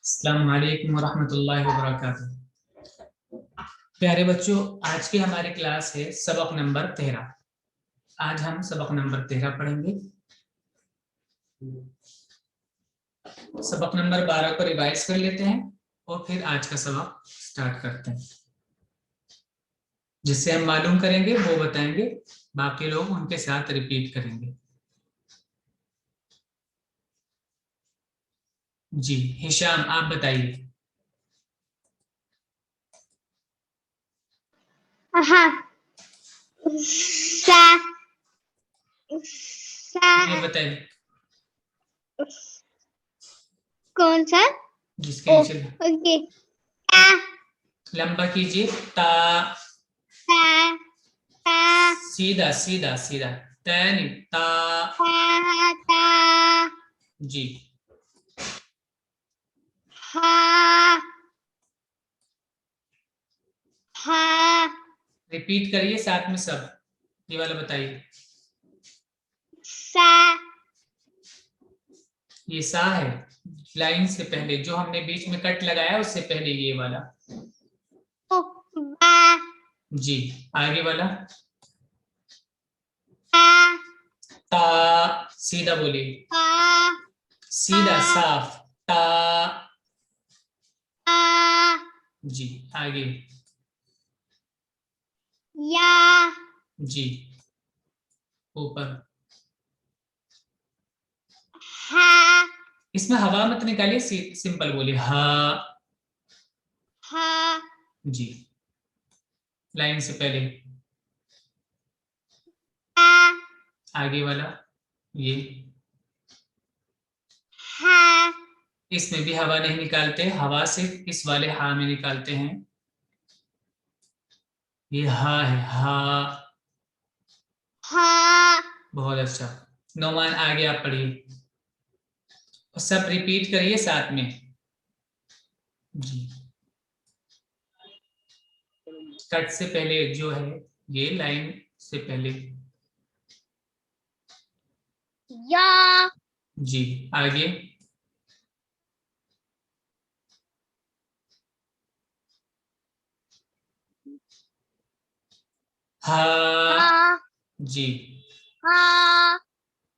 अस्सलाम वालेकुम वरहमतुल्लाहि वबरकातुहू। प्यारे बच्चों, आज की हमारी क्लास है सबक नंबर 13। आज हम सबक नंबर 13 पढ़ेंगे। सबक नंबर 12 को रिवाइज कर लेते हैं और फिर आज का सबक स्टार्ट करते हैं। जिससे हम मालूम करेंगे वो बताएंगे, बाकी लोग उनके साथ रिपीट करेंगे। जी हिशाम, आप बताइए। हाँ। सा सा ये बताइए कौन सा? जिसके ओ नीचे ओके। ता लंबा कीजिए। ता ता ता सीधा सीधा सीधा। तैनी ता। ता ता जी हा हा रिपीट करिए साथ में सब। ये वाला बताइए। सा ये सा है, लाइन से पहले जो हमने बीच में कट लगाया उससे पहले ये वाला। ओ बा जी आगे वाला। ता ता सीधा बोलिए, ता सीधा साफ। ता ता जी आगे। या जी ऊपर। हा इसमें हवा मत निकालिए, सिंपल बोलिए हा। हा जी लाइन से पहले ता आगे वाला ये। हा इसमें भी हवा नहीं निकालते, हवा सिर्फ इस वाले हा में निकालते हैं। ये हा है, हा। हा बहुत अच्छा। नौमान आगे आप पढ़िए और सब रिपीट करिए साथ में। जी कट से पहले जो है ये लाइन से पहले। या जी आगे। हा। हा जी हा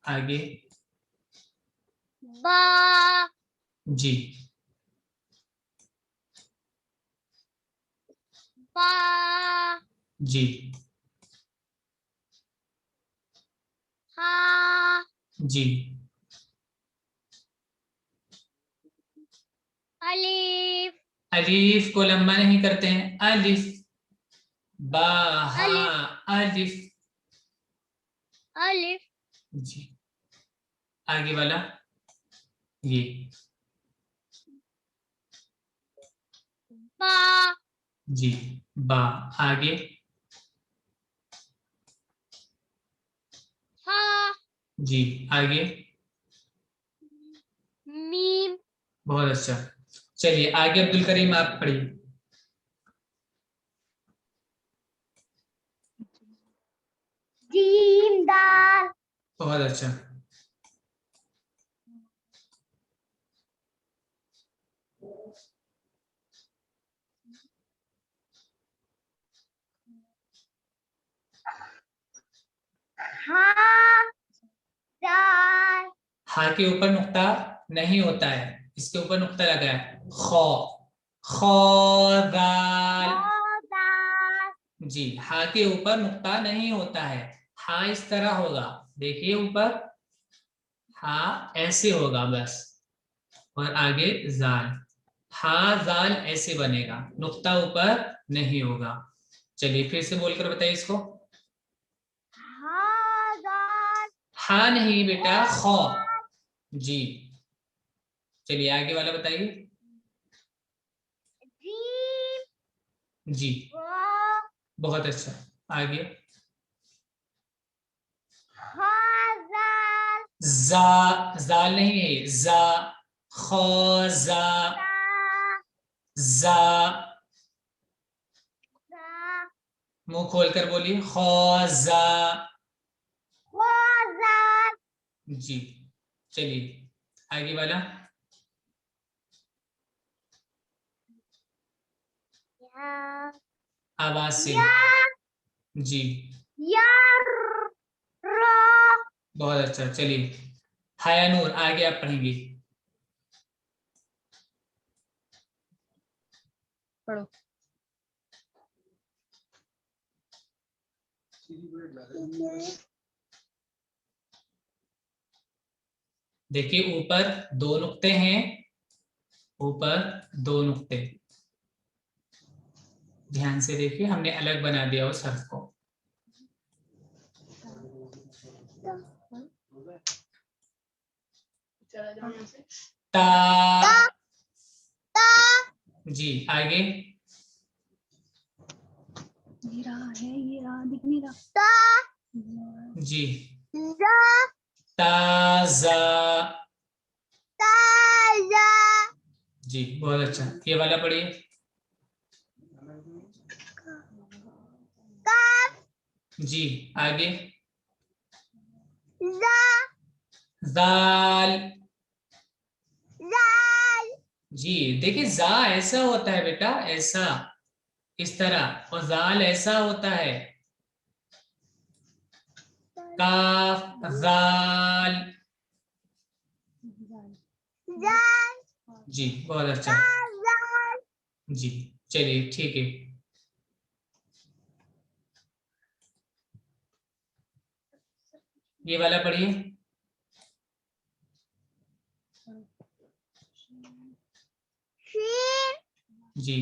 आगे। बा जी बा जी हा जी अलिफ अलीफ को लंबा नहीं करते हैं। अलिफ बा हा अलिफ अलिफ। अलिफ जी आगे वाला ये। बा जी बा आगे। हा जी आगे। मीम बहुत अच्छा। चलिए आगे अब्दुल करीम आप पढ़िए। जीम दाल बहुत अच्छा। हा दाल हा के ऊपर नुक्ता नहीं होता है, इसके ऊपर नुक्ता लगा है। खो खो दाल। हो दाल जी हा के ऊपर नुक्ता नहीं होता है। हा इस तरह होगा, देखिए ऊपर हा ऐसे होगा बस, और आगे जाल। हा जाल ऐसे बनेगा, नुक्ता ऊपर नहीं होगा। चलिए फिर से बोलकर बताइए इसको। हा दाल हा नहीं बेटा, हो खो। दाल जी चलिए आगे वाला बताइए। जीम जी हो बहुत अच्छा। आगे हा दाल जा, जाल नहीं है, जा। खो जा ता जा। ता मुंह खोलकर बोलिए, खो जा। हो दाल जी चलिए आगे वाला। आवाज से। जी बहुत अच्छा। चलिए हयानूर आगे आप पढ़ेंगे। पढ़ो। देखिए ऊपर 2 नुक्ते हैं, ऊपर 2 नुक्ते, ध्यान से देखिए, हमने अलग बना दिया उस हर्फ को। ता। जी आगे। ये रहा है, ये रहा, दिख नहीं रहा। जी ताजा। जी बहुत अच्छा। ये वाला पढ़िए। जी आगे। जाल। जी देखिए जा ऐसा होता है बेटा, ऐसा, इस तरह, और जाल ऐसा होता है। काफ जाल। जी बहुत अच्छा। जी चलिए ठीक है। ये वाला पढ़िए। जी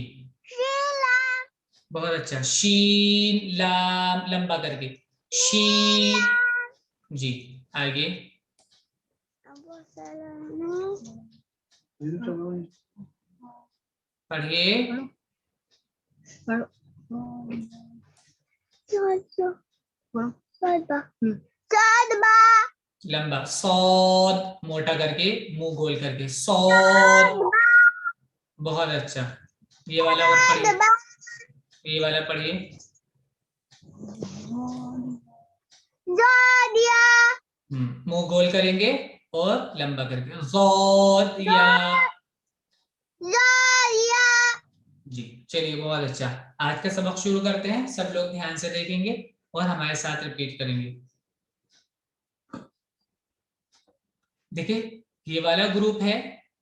बहुत अच्छा। शीन लाम, लंबा करके शीन। जी आगे। पढ़िए। पढ़ो। लंबा सौद, मोटा करके, मुंह गोल करके सौद। बहुत अच्छा। ये वाला और पढ़िए, ये वाला पढ़िए। मुंह गोल करेंगे और लंबा करके ज़ौद या। जी चलिए बहुत अच्छा। आज का सबक शुरू करते हैं, सब लोग ध्यान से देखेंगे और हमारे साथ रिपीट करेंगे। देखिए ये वाला ग्रुप है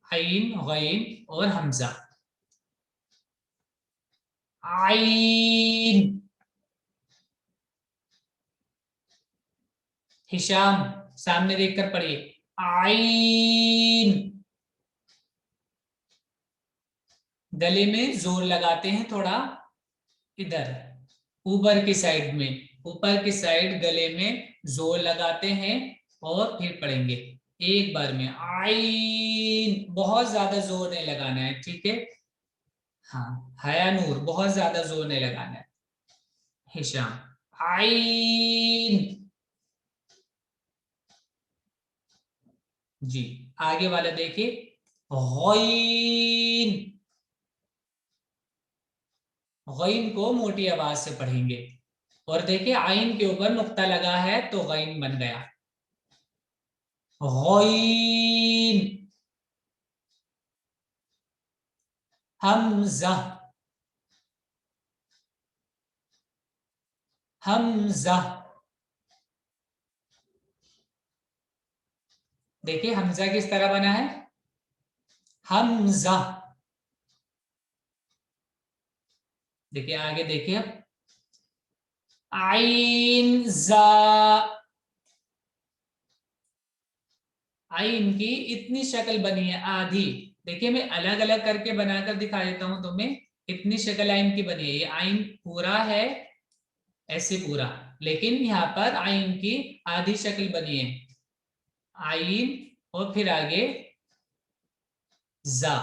आइन, गैन और हमजा। आइन। हिशाम सामने देखकर पढ़िए। आइन। गले में जोर लगाते हैं थोड़ा, इधर ऊपर की साइड में, ऊपर की साइड गले में जोर लगाते हैं और फिर पढ़ेंगे एक बार में। आइन, बहुत ज्यादा जोर नहीं लगाना है, ठीक है। हाँ हयानूर बहुत ज्यादा जोर नहीं लगाना है। हिशाम आइन। जी आगे वाला देखिए। गैन। गैन को मोटी आवाज से पढ़ेंगे और देखिए आइन के ऊपर नुक्ता लगा है तो गैन बन गया। गैन। हमजा। हमजा। देखिए हमजा किस तरह बना है, हमजा। देखिए आगे देखिए अब। आइन जा। आइन की इतनी शक्ल बनी है आधी। देखिए मैं अलग अलग करके बनाकर दिखा देता हूं तुम्हें। इतनी शक्ल आइन की बनी है, ये आइन पूरा है ऐसे पूरा, लेकिन यहाँ पर आइन की आधी शक्ल बनी है। आइन और फिर आगे जा।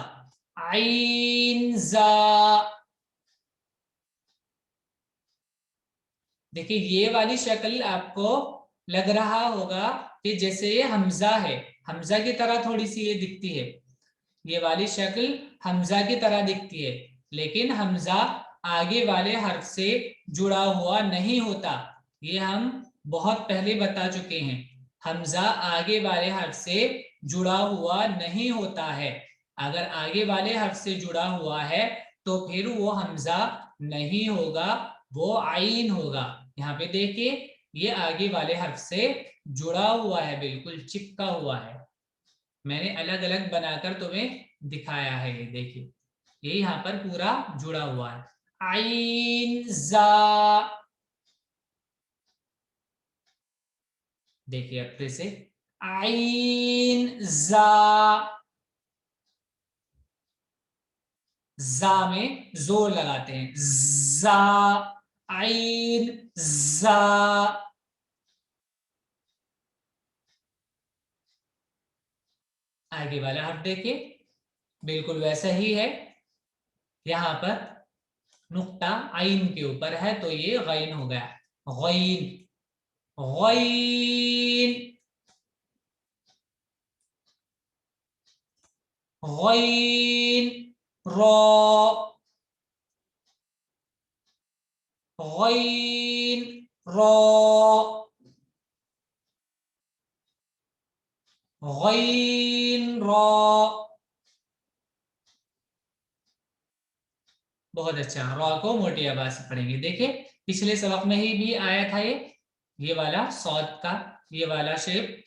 आइन जा। देखिए ये वाली शक्ल आपको लग रहा होगा कि जैसे ये हमजा है, हमजा की तरह थोड़ी सी ये दिखती है। ये वाली शक्ल हमजा की तरह दिखती है, लेकिन हमजा आगे वाले हर्फ से जुड़ा हुआ नहीं होता। ये हम बहुत पहले बता चुके हैं। हमजा आगे वाले हर्फ से जुड़ा हुआ नहीं होता है। अगर आगे वाले हर्फ से जुड़ा हुआ है तो फिर वो हमजा नहीं होगा, वो आइन होगा। यहाँ पे देखिए ये आगे वाले हर्फ से जुड़ा हुआ है, बिल्कुल चिपका हुआ है। मैंने अलग अलग बनाकर तुम्हें दिखाया है, ये देखिए ये यहाँ पर पूरा जुड़ा हुआ है। आइन जा, देखिए अब फिर से आइन जा में जोर लगाते हैं, जा आइन जा। आगे वाला हर्फ देखिए बिल्कुल वैसा ही है, यहाँ पर नुक्ता आइन के ऊपर है तो ये गैन हो गया, गैन गैन गैन रॉ गैन रॉ गैन रॉ। बहुत अच्छा, रॉ को मोटी आवाज से पढ़ेंगे। देखिए पिछले सबक में ही भी आया था ये वाला सौद का ये वाला शेप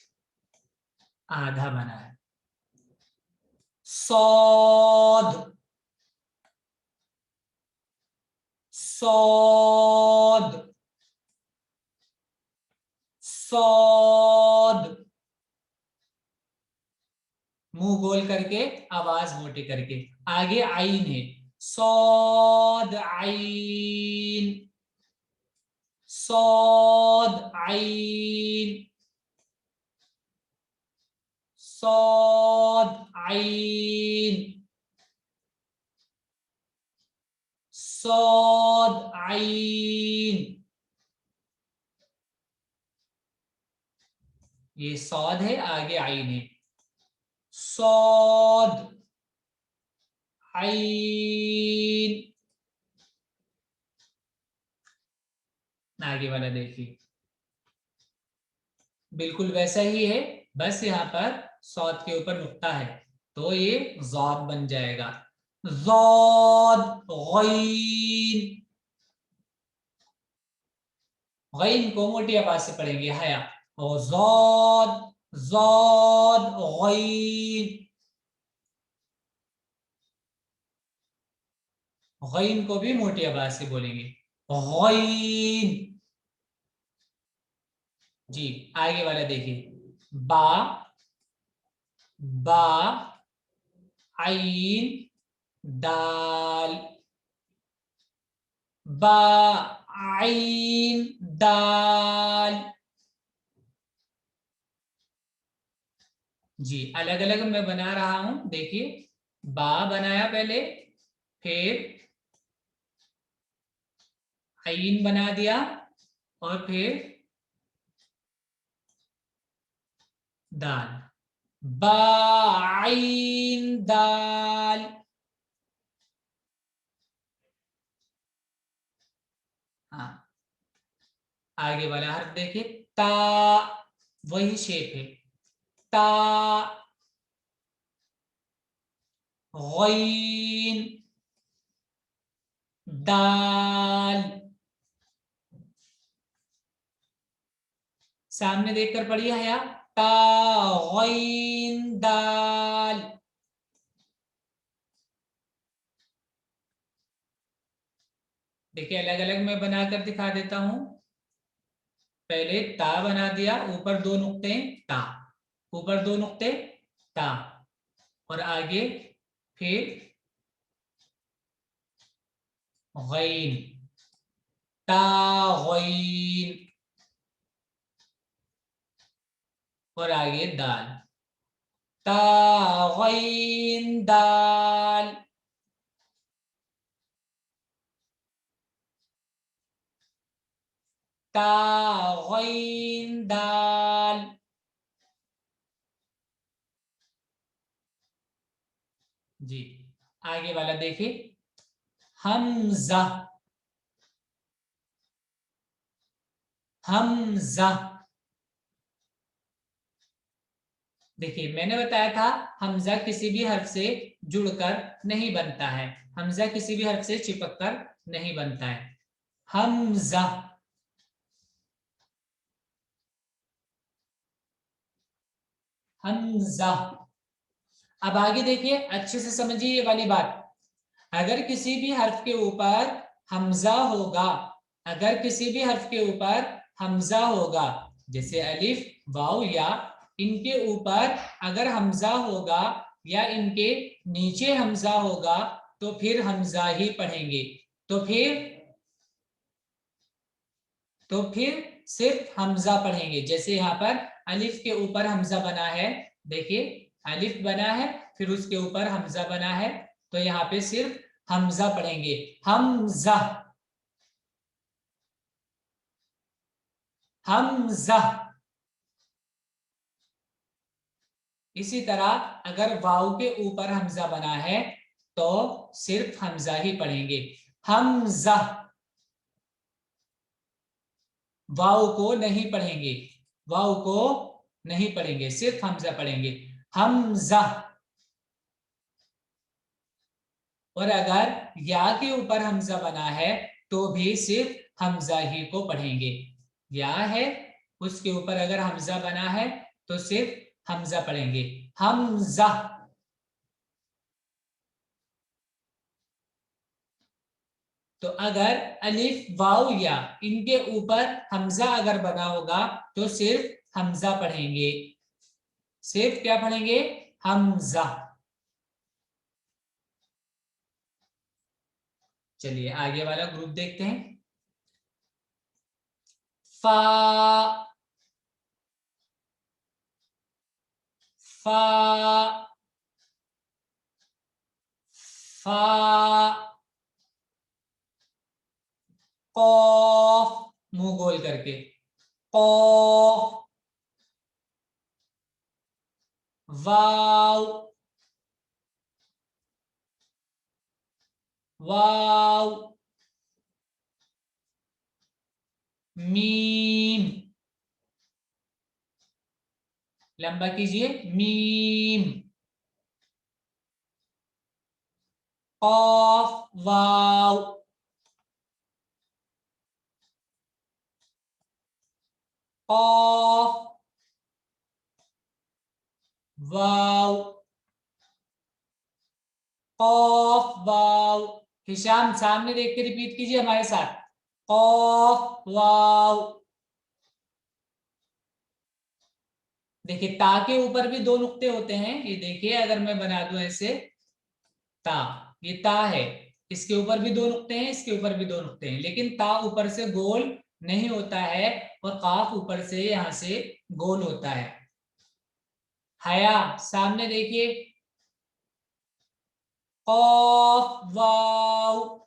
आधा बना है, सौद सौद सौद, मुंह गोल करके आवाज मोटी करके। आगे आइन है, सौद आइन सौद आइन सौद आइन सौद आइन। ये सौद है, आगे आइन है, सौद आइन। आगे वाला देखिए बिल्कुल वैसा ही है, बस यहाँ पर सौद के ऊपर नुक्ता है तो ये ज़ाद बन जाएगा, ज़ाद गैन। गैन को मोटी आवाज से पढ़ेंगे हया, और ज़ाद ज़ाद गैन। गैन को भी मोटी आवाज से बोलेंगे, गैन। जी आगे वाला देखिए, बा बा आइन दाल, बा आइन दाल। जी अलग अलग मैं बना रहा हूं, देखिए बा बनाया पहले, फिर आइन बना दिया, और फिर दाल, बा आइन दाल। हाँ आगे वाला हर्फ देखिए, ता, वही शेप है, ता गैन दाल। सामने देखकर पढ़िए हया, ता गैन दाल। देखिए अलग अलग मैं बनाकर दिखा देता हूं, पहले ता बना दिया, ऊपर दो नुक्ते ता, ऊपर दो नुक्ते ता, और आगे फिर गैन, ता गैन, और आगे दाल, ता गैन दाल। ता गैन दाल। जी आगे वाला देखिए, हमजा हमजा, देखिए मैंने बताया था हमजा किसी भी हर्फ से जुड़कर नहीं बनता है, हमजा किसी भी हर्फ से चिपक कर नहीं बनता है। हमजा, हमजा। अब आगे देखिए, अच्छे से समझिए ये वाली बात। अगर किसी भी हर्फ के ऊपर हमजा होगा, अगर किसी भी हर्फ के ऊपर हमजा होगा, जैसे अलिफ, वाव, या, इनके ऊपर अगर हमजा होगा या इनके नीचे हमजा होगा तो फिर हमजा ही पढ़ेंगे। तो फिर सिर्फ हमजा पढ़ेंगे। जैसे यहाँ पर अलिफ के ऊपर हमजा बना है, देखिए अलिफ बना है, फिर उसके ऊपर हमजा बना है, तो यहाँ पे सिर्फ हमजा पढ़ेंगे, हमजा, हमजा। इसी तरह अगर वाव के ऊपर हमजा बना है तो सिर्फ हमजा ही पढ़ेंगे, हमजा। वाव को नहीं पढ़ेंगे, वाव को नहीं पढ़ेंगे, सिर्फ हमजा पढ़ेंगे, हमजा। और अगर या के ऊपर हमजा बना है तो भी सिर्फ हमजा ही को पढ़ेंगे। या है, उसके ऊपर अगर हमजा बना है तो सिर्फ हमजा पढ़ेंगे, हमजा। तो अगर अलिफ, वाव, या इनके ऊपर हमजा अगर बना होगा तो सिर्फ हमजा पढ़ेंगे, सिर्फ क्या पढ़ेंगे, हमजा। चलिए आगे वाला ग्रुप देखते हैं। फा, फा, फा, कॉफ, मुंह गोल करके, कॉफ, वाव, वाव, मीम, लंबा कीजिए, मीम, कॉफ, वाव, कॉफ, वाव, कॉफ, वाव। हिशाम सामने देख के रिपीट कीजिए हमारे साथ, कॉफ, वाव। देखिए ता के ऊपर भी दो नुक्ते होते हैं, ये देखिए अगर मैं बना दूं ऐसे, ता, ये ता है, इसके ऊपर भी दो नुक्ते हैं, इसके ऊपर भी दो नुक्ते हैं, लेकिन ता ऊपर से गोल नहीं होता है और काफ ऊपर से यहां से गोल होता है। हया, सामने देखिए, कॉफ, वाव,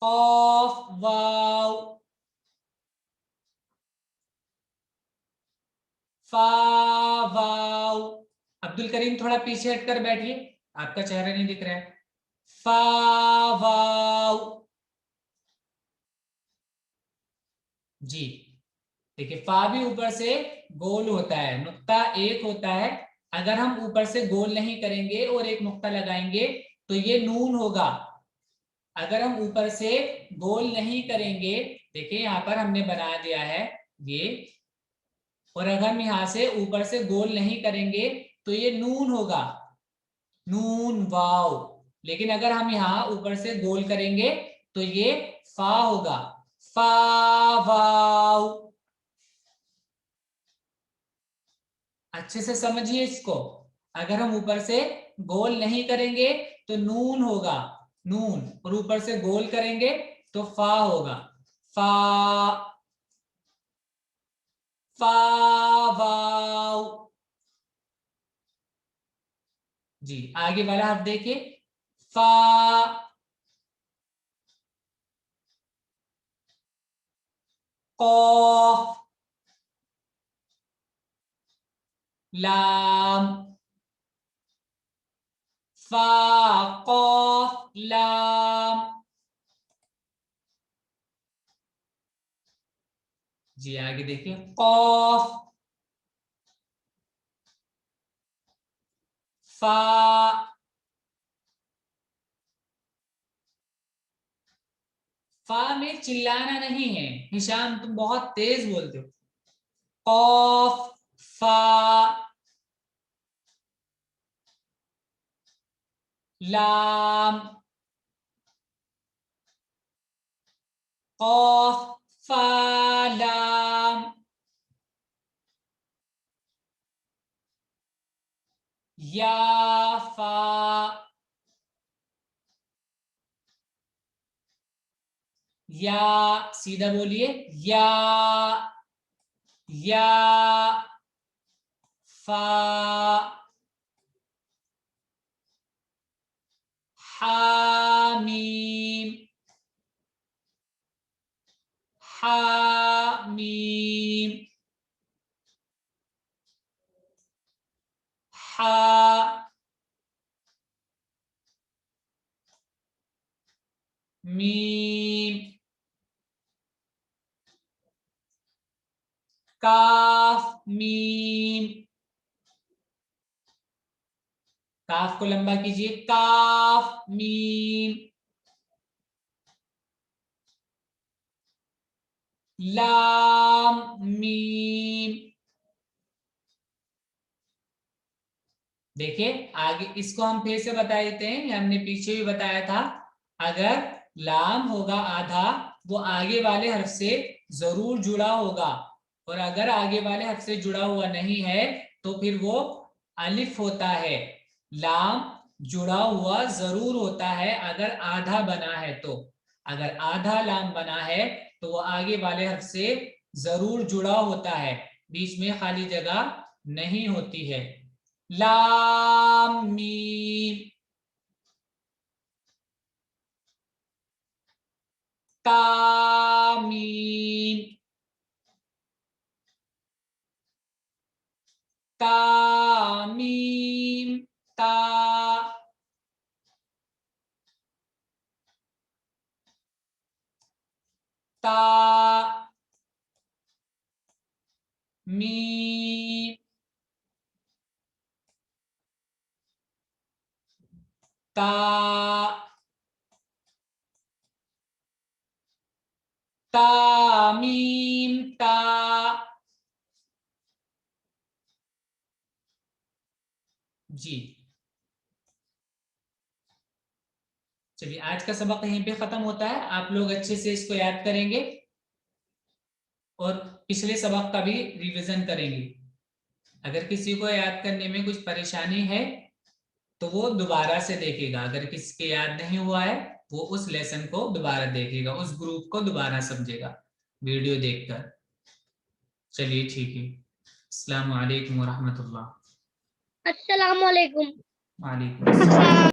कॉफ, वाव, फा, वाव। अब्दुल करीम थोड़ा पीछे हटकर बैठिए, आपका चेहरा नहीं दिख रहा है। फा, वाव, जी। देखिए फा भी ऊपर से गोल होता है, नुक्ता एक होता है, अगर हम ऊपर से गोल नहीं करेंगे और एक नुक्ता लगाएंगे तो ये नून होगा। अगर हम ऊपर से गोल नहीं करेंगे, देखिए यहां पर हमने बना दिया है ये, और अगर हम यहां से ऊपर से गोल नहीं करेंगे तो ये नून होगा, नून, वाव। लेकिन अगर हम यहाँ ऊपर से गोल करेंगे तो ये फा होगा, फा, वाव। अच्छे से समझिए इसको, अगर हम ऊपर से गोल नहीं करेंगे तो नून होगा, नून, और ऊपर से गोल करेंगे तो फा होगा, फा, फा, वाव। जी आगे वाला आप देखिए, फा, कॉफ, लाम, फा, कॉफ, लाम, जी आगे देखिए, कॉफ, फा, फा में चिल्लाना नहीं है हिशाम, तुम बहुत तेज बोलते हो। कॉफ, फा, लाम, कॉफ, फा, लाम, या, फा, या, सीधा बोलिए, या, या, फा, हामीम, हामीम, हा, मीम, काफ, मीम, काफ को लंबा कीजिए, काफ, मीम, लाम, मीम। देखिए आगे इसको हम फिर से बता देते हैं, ये हमने पीछे भी बताया था। अगर लाम होगा आधा, वो आगे वाले हर्फ से जरूर जुड़ा होगा, और अगर आगे वाले हर्फ से जुड़ा हुआ नहीं है तो फिर वो अलिफ होता है। लाम जुड़ा हुआ जरूर होता है अगर आधा बना है तो, अगर आधा लाम बना है तो वो आगे वाले हर्फ से जरूर जुड़ा होता है, बीच में खाली जगह नहीं होती है। लाम, मीम, ता, मीम, ता, मीम, ता, ता, मीम, ता, ता, मीम, ता। जी चलिए आज का सबक यहीं पे खत्म होता है, आप लोग अच्छे से इसको याद करेंगे और पिछले सबक का भी रिवीजन करेंगे। अगर किसी को याद करने में कुछ परेशानी है तो वो दोबारा से देखेगा, अगर किसी के याद नहीं हुआ है वो उस लेसन को दोबारा देखेगा, उस ग्रुप को दोबारा समझेगा वीडियो देखकर। चलिए ठीक है, अस्सलाम वालेकुम वरहमतुल्लाह। अस्सलाम वालेकुम। वालेकुम अस्सलाम।